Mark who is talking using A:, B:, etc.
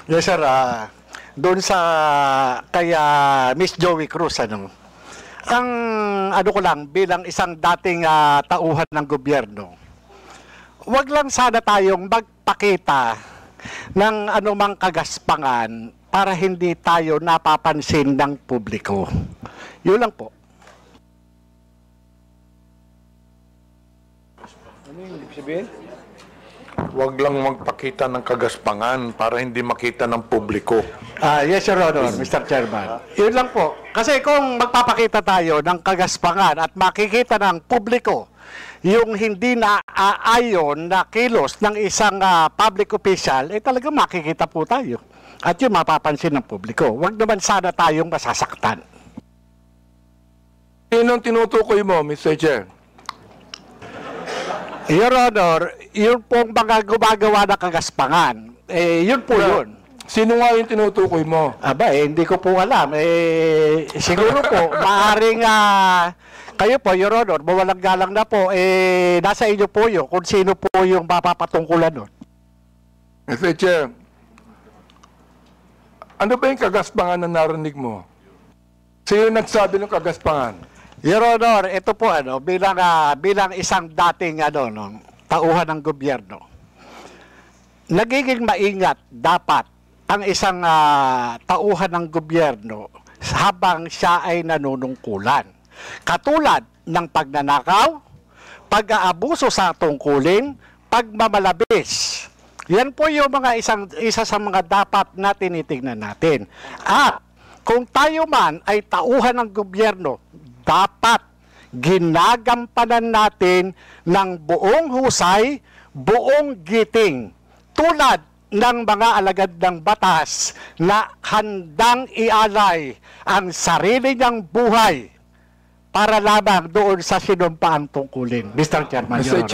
A: Yes, sir. Doon sa kaya Miss Joey Cruz, ang ano ko lang, bilang isang dating tauhan ng gobyerno, wag lang sana tayong magpakita ng anumang kagaspangan para hindi tayo napapansin ng publiko. Yun lang po.
B: Ano yung ibig sabihin? Huwag lang magpakita ng kagaspangan para hindi makita ng publiko.
A: Yes, Your Honor, Mr. Chairman. Yun lang po. Kasi kung magpapakita tayo ng kagaspangan at makikita ng publiko yung hindi na aayon na kilos ng isang public official, talaga makikita po tayo. At yun mapapansin ng publiko. Huwag naman sana tayong masasaktan.
C: Sinong tinutukoy mo, Mr. Chair?
A: Your Honor, yun pong mga gumagawa ng kagaspangan, yun po yun.
C: Sino nga yung tinutukoy mo?
A: Aba, hindi ko po alam. Siguro po, maaaring kayo po, Your Honor, mawalang galang na po, nasa inyo po yun kung sino po yung mapapatungkulan nun.
C: Mr. Chair, ano ba yung kagaspangan na narinig mo? Sino nagsabi ng kagaspangan?
A: Your Honor, ito po bilang isang dating tauhan ng gobyerno. Nagiging maingat dapat ang isang tauhan ng gobyerno habang siya ay nanunungkulan. Katulad ng pagnanakaw, pag-aabuso sa tungkulin, pagmamalabis. Yan po yung isa sa mga dapat na tinitingnan natin. At kung tayo man ay tauhan ng gobyerno, dapat ginagampanan natin ng buong husay, buong giting, tulad ng mga alagad ng batas na handang ialay ang sarili niyang buhay para lamang doon sa sinumpaang tungkulin. Mr. Chairman, Your Honor.